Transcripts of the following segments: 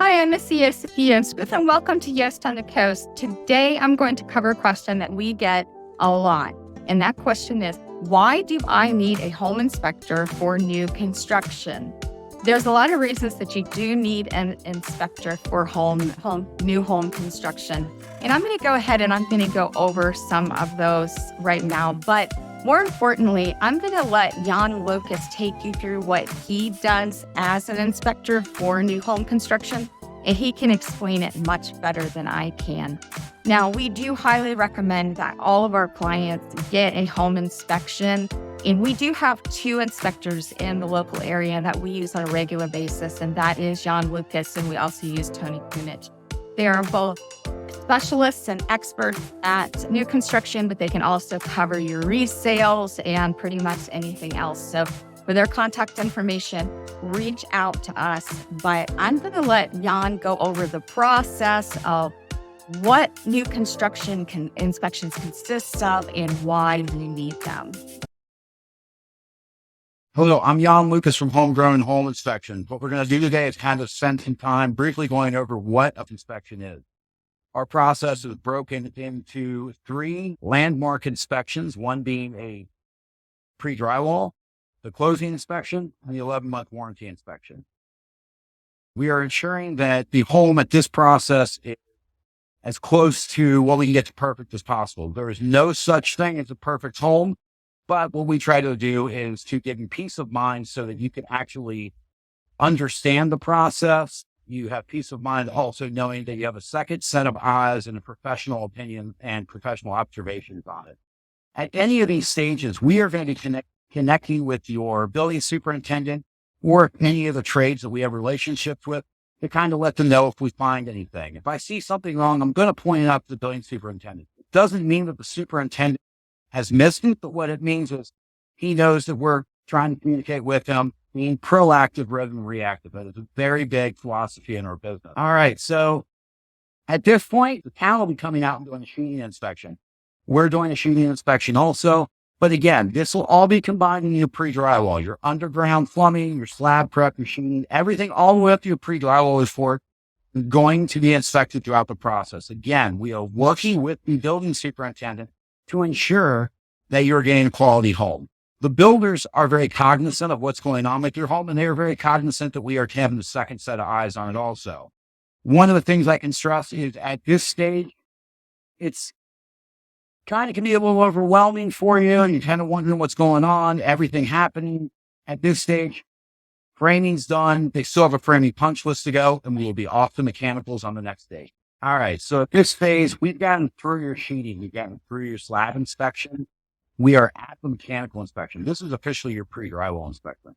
Hi, I'm Missy Darren, and welcome to Yost on the Coast. Today, I'm going to cover a question that we get a lot. And that question is, why do I need a home inspector for new construction? There's a lot of reasons that you do need an inspector for new home construction. And I'm going to go ahead and I'm going to go over some of those right now. But more importantly, I'm going to let Jan Lucas take you through what he does as an inspector for new home construction, and he can explain it much better than I can. Now, we do highly recommend that all of our clients get a home inspection, and we do have two inspectors in the local area that we use on a regular basis, and that is Jan Lucas, and we also use Tony Kunich. They are both specialists and experts at new construction, but they can also cover your resales and pretty much anything else. So for their contact information, reach out to us. But I'm going to let Jan go over the process of what new construction inspections consist of and why we need them. Hello, I'm Jan Lucas from Homegrown Home Inspection. What we're going to do today is kind of spend some time briefly going over what an inspection is. Our process is broken into 3 landmark inspections, one being a pre-drywall, the closing inspection, and the 11-month warranty inspection. We are ensuring that the home at this process is as close to what we can get to perfect as possible. There is no such thing as a perfect home, but what we try to do is to give you peace of mind so that you can actually understand the process. You have peace of mind also knowing that you have a second set of eyes and a professional opinion and professional observations on it. At any of these stages, we are going to be connecting with your building superintendent or any of the trades that we have relationships with to kind of let them know if we find anything. If I see something wrong, I'm going to point it out to the building superintendent. It doesn't mean that the superintendent has missed it, but what it means is he knows that we're trying to communicate with him, being proactive rather than reactive. That is a very big philosophy in our business. All right. So at this point, the town will be coming out and doing a sheeting inspection. We're doing a sheeting inspection also. But again, this will all be combined in your pre-drywall, your underground plumbing, your slab prep, your sheeting, everything all the way up to your pre-drywall is going to be inspected throughout the process. Again, we are working with the building superintendent to ensure that you're getting a quality home. The builders are very cognizant of what's going on with your home, and they are very cognizant that we are having a second set of eyes on it also. One of the things I can stress is at this stage, it's kind of can be a little overwhelming for you, and you're kind of wondering what's going on, everything happening at this stage. Framing's done. They still have a framing punch list to go, and we will be off the mechanicals on the next day. All right. So at this phase, we've gotten through your sheeting. We've gotten through your slab inspection. We are at the mechanical inspection. This is officially your pre-drywall inspection.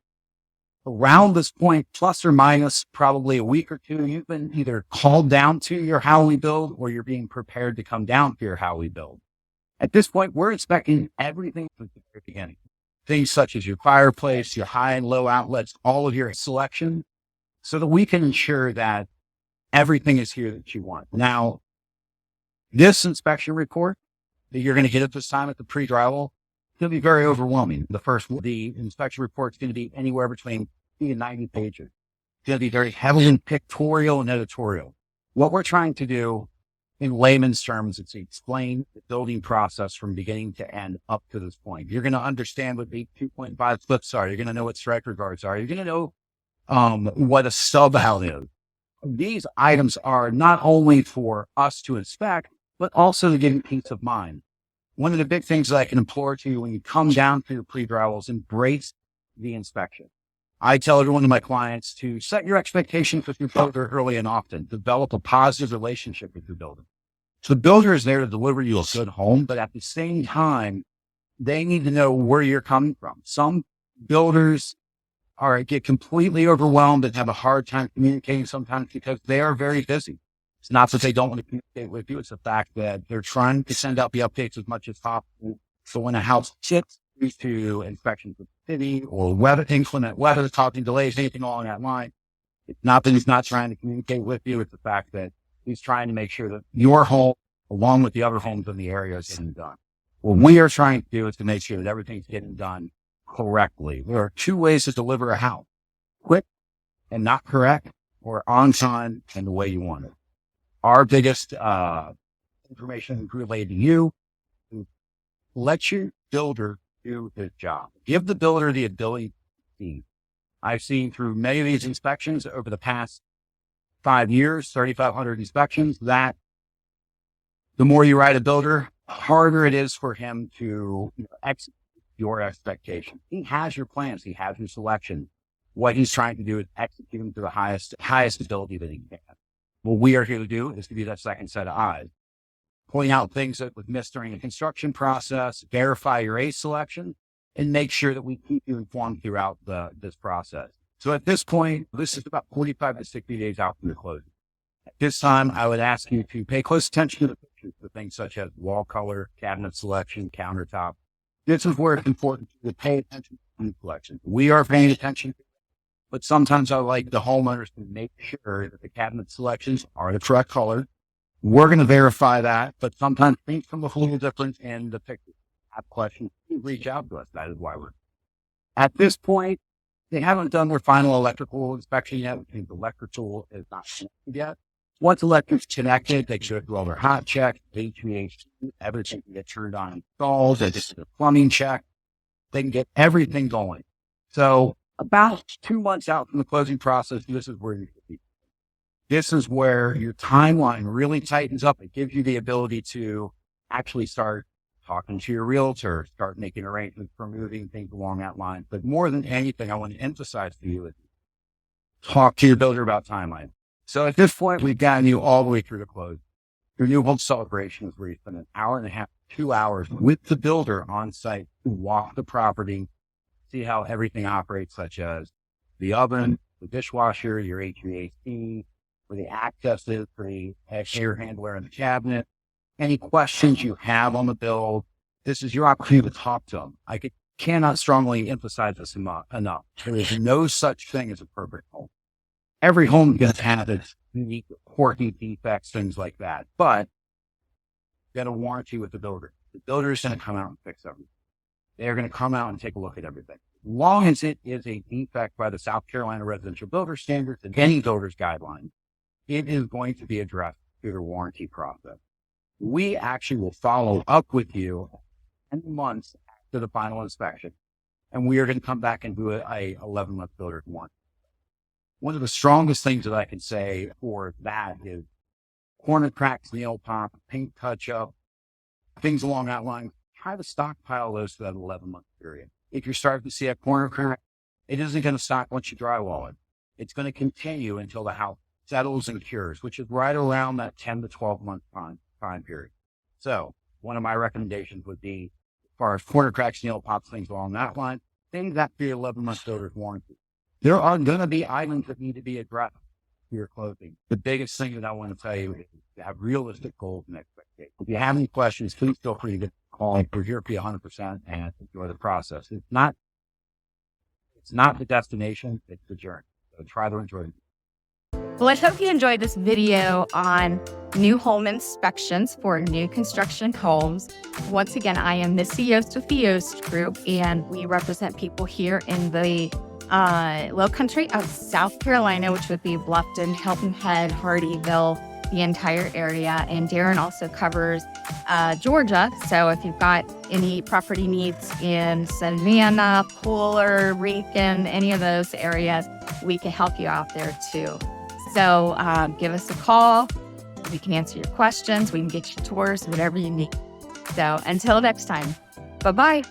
Around this point, plus or minus probably a week or two, you've been either called down to your how we build or you're being prepared to come down to your how we build. At this point, we're inspecting everything from the very beginning. Things such as your fireplace, your high and low outlets, all of your selection, so that we can ensure that everything is here that you want. Now, this inspection report that you're going to get at this time at the pre-drywall, it's going to be very overwhelming. The inspection report is going to be anywhere between 50 and 90 pages. It's going to be very heavily pictorial and editorial. What we're trying to do in layman's terms is to explain the building process from beginning to end up to this point. You're going to understand what the 2.5 flips are. You're going to know what striker guards are. You're going to know what a stub out is. These items are not only for us to inspect, but also to give you peace of mind. One of the big things that I can implore to you when you come down to the pre-drywall is embrace the inspection. I tell every one of my clients to set your expectations with your builder early and often. Develop a positive relationship with your builder. So the builder is there to deliver you a good home, but at the same time, they need to know where you're coming from. Some builders get completely overwhelmed and have a hard time communicating sometimes because they are very busy. It's not that they don't want to communicate with you. It's the fact that they're trying to send out the updates as much as possible. So when a house shifts due to inspections of the city or inclement weather, causing delays, anything along that line, it's not that he's not trying to communicate with you. It's the fact that he's trying to make sure that your home, along with the other homes in the area, is getting done. What we are trying to do is to make sure that everything's getting done correctly. There are 2 ways to deliver a house: quick and not correct, or on time and the way you want it. Our biggest information related to you, let your builder do his job. Give the builder the ability to see. I've seen through many of these inspections over the past 5 years, 3,500 inspections, that the more you write a builder, the harder it is for him to execute your expectations. He has your plans. He has your selection. What he's trying to do is execute them to the highest ability that he can. What we are here to do is to be that second set of eyes. Point out things that was missed during the construction process, verify your ace selection, and make sure that we keep you informed throughout this process. So at this point, this is about 45 to 60 days out from the closing. At this time, I would ask you to pay close attention to the pictures, the things such as wall color, cabinet selection, countertop. This is where it's important to pay attention to the collection. We are paying attention, but sometimes I like the homeowners to make sure that the cabinet selections are the correct color. We're going to verify that, but sometimes things come a little different in the pictures. Have questions, reach out to us. That is why we're at this point. They haven't done their final electrical inspection yet. The electrical is not connected yet. Once electric's connected, they should do all their hot check, HVAC, everything can get turned on and installed. They just do a plumbing check. They can get everything going. So about 2 months out from the closing process, this is where you should be. This is where your timeline really tightens up. It gives you the ability to actually start talking to your realtor, start making arrangements for moving things along that line. But more than anything, I want to emphasize to you is talk to your builder about timeline. So at this point, we've gotten you all the way through the close. Your new home celebration is where you spend an hour and a half, 2 hours with the builder on site to walk the property, see how everything operates, such as the oven, the dishwasher, your HVAC, where the access is for the air handler in the cabinet. Any questions you have on the build, this is your opportunity to talk to them. I cannot strongly emphasize this enough. There is no such thing as a perfect home. Every home gets have its unique, quirky defects, things like that. But you get a warranty with the builder. The builder is going to come out and fix everything. They're going to come out and take a look at everything. As long as it is a defect by the South Carolina Residential Builder Standards and any builder's guidelines, it is going to be addressed through the warranty process. We actually will follow up with you 10 months after the final inspection, and we are going to come back and do a 11-month builder's warranty. One of the strongest things that I can say for that is corner cracks, nail pop, paint touch-up, things along that line. Try to stockpile those for that 11-month period. If you're starting to see a corner crack, it isn't going to stop once you drywall it. It's going to continue until the house settles and cures, which is right around that 10 to 12-month time period. So one of my recommendations would be, as far as corner cracks, nail pops, things along that line, things that for your 11-month builder's warranty. There are going to be items that need to be addressed for your closing. The biggest thing that I want to tell you is to have realistic goals and expectations. If you have any questions, please feel free to get a call. We're here for you 100% and enjoy the process. It's not the destination, it's the journey. So try to enjoy it. Well, I hope you enjoyed this video on new home inspections for new construction homes. Once again, I am Missy Yost with the Yost Group, and we represent people here in the Lowcountry of South Carolina, which would be Bluffton, Hilton Head, Hardyville, the entire area. And Darren also covers Georgia. So if you've got any property needs in Savannah, Pooler, Rincon, any of those areas, we can help you out there too. So give us a call. We can answer your questions. We can get you tours, whatever you need. So until next time, bye-bye.